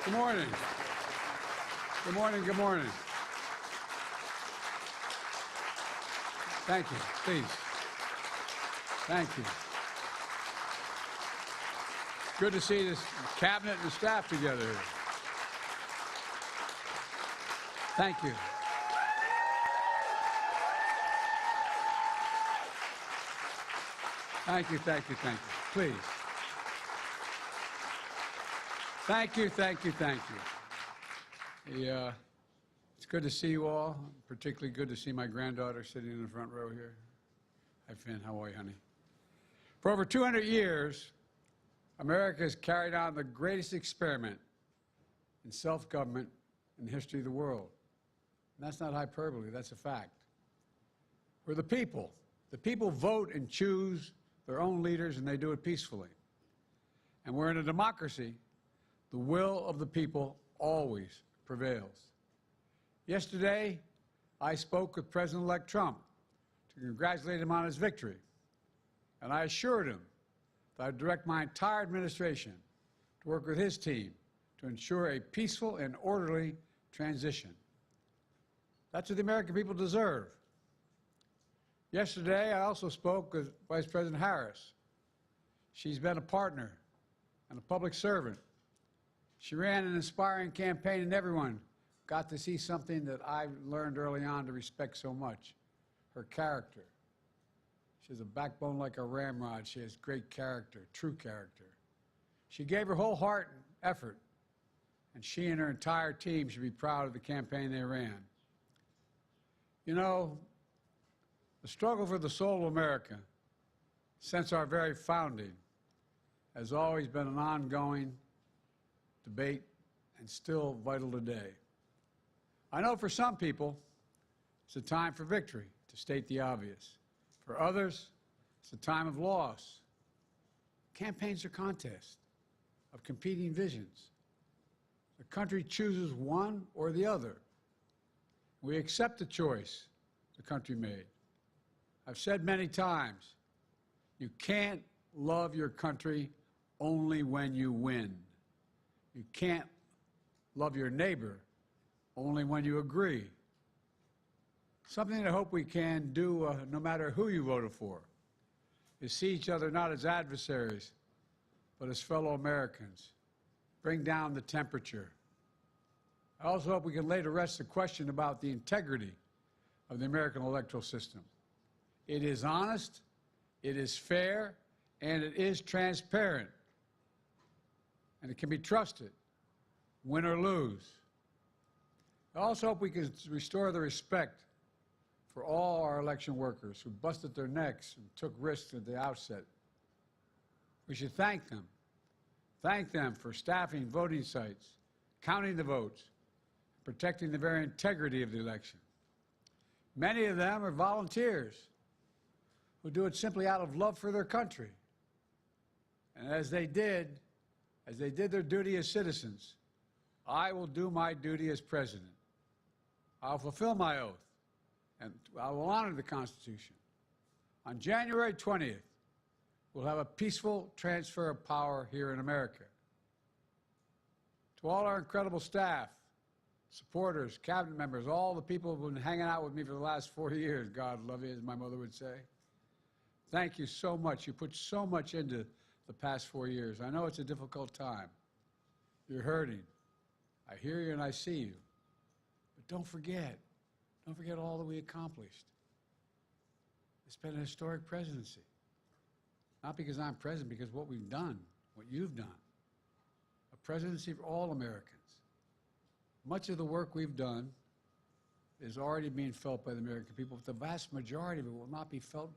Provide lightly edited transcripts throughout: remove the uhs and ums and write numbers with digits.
Good morning. Good morning, good morning. Thank you, please. Thank you. Good to see this cabinet and staff together here. Thank you. Thank you, thank you, thank you. Please. Thank you, thank you, thank you. It's good to see you all, particularly good to see my granddaughter sitting in the front row here. Hi, Finn. How are you, honey? For over 200 years, America has carried on the greatest experiment in self-government in the history of the world. And that's not hyperbole, that's a fact. We're the people. The people vote and choose their own leaders, and they do it peacefully. And we're in a democracy. The will of the people always prevails. Yesterday, I spoke with President-elect Trump to congratulate him on his victory. And I assured him that I'd direct my entire administration to work with his team to ensure a peaceful and orderly transition. That's what the American people deserve. Yesterday, I also spoke with Vice President Harris. She's been a partner and a public servant. She ran an inspiring campaign, and everyone got to see something that I learned early on to respect so much, her character. She has a backbone like a ramrod. She has great character, true character. She gave her whole heart and effort, and she and her entire team should be proud of the campaign they ran. You know, the struggle for the soul of America, since our very founding, has always been an ongoing debate and still vital today. I know for some people, it's a time for victory, to state the obvious. For others, it's a time of loss. Campaigns are contests of competing visions. The country chooses one or the other. We accept the choice the country made. I've said many times, you can't love your country only when you win. You can't love your neighbor only when you agree. Something I hope we can do, no matter who you voted for, is see each other not as adversaries, but as fellow Americans. Bring down the temperature. I also hope we can lay to rest the question about the integrity of the American electoral system. It is honest, it is fair, and it is transparent. And it can be trusted, win or lose. I also hope we can restore the respect for all our election workers who busted their necks and took risks at the outset. We should thank them. Thank them for staffing voting sites, counting the votes, protecting the very integrity of the election. Many of them are volunteers who do it simply out of love for their country. And as they did their duty as citizens, I will do my duty as president. I'll fulfill my oath, and I will honor the Constitution. On January 20th, we'll have a peaceful transfer of power here in America. To all our incredible staff, supporters, cabinet members, all the people who've been hanging out with me for the last 4 years, God love you, as my mother would say, thank you so much. You put so much into the past 4 years. I know it's a difficult time. You're hurting. I hear you and I see you. But don't forget all that we accomplished. It's been a historic presidency. Not because I'm president, because what we've done, what you've done. A presidency for all Americans. Much of the work we've done is already being felt by the American people, but the vast majority of it will not be felt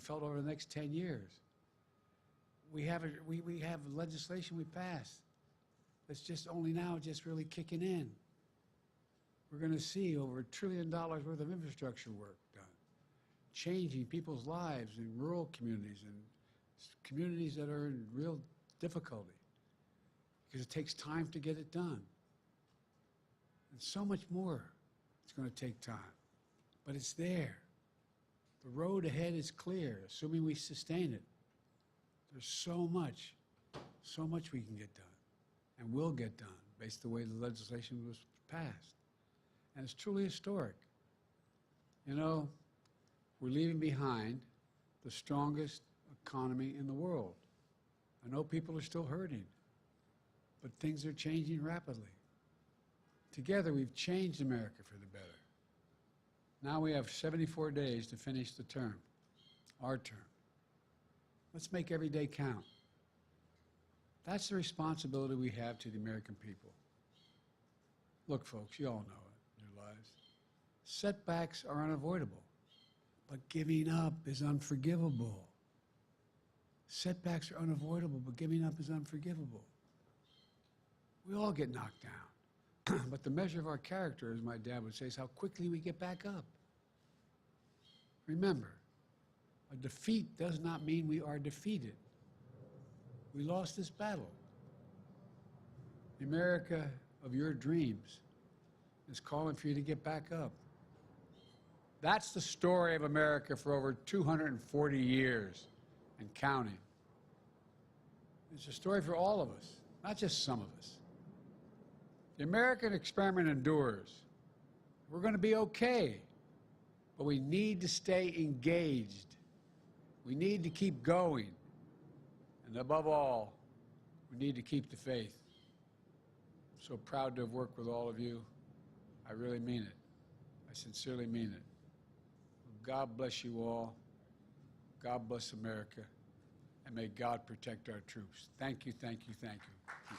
over the next 10 years. We have legislation we passed that's just only now just really kicking in. We're going to see over $1 trillion worth of infrastructure work done, changing people's lives in rural communities and communities that are in real difficulty, because it takes time to get it done. And so much more it's going to take time, but it's there. The road ahead is clear, assuming we sustain it. There's so much we can get done and will get done. based on the way the legislation was passed. And it's truly historic. You know, we're leaving behind the strongest economy in the world. I know people are still hurting, but things are changing rapidly. Together, we've changed America for the better. Now we have 74 days to finish the term, our term. Let's make every day count. That's the responsibility we have to the American people. Look, folks, you all know it in your lives. Setbacks are unavoidable, but giving up is unforgivable. Setbacks are unavoidable, but giving up is unforgivable. We all get knocked down, but the measure of our character, as my dad would say, is how quickly we get back up. Remember, a defeat does not mean we are defeated. We lost this battle. The America of your dreams is calling for you to get back up. That's the story of America for over 240 years and counting. It's a story for all of us, not just some of us. The American experiment endures. We're going to be okay, but we need to stay engaged. We need to keep going. And above all, we need to keep the faith. I'm so proud to have worked with all of you. I really mean it. I sincerely mean it. God bless you all. God bless America. And may God protect our troops. Thank you, thank you, thank you.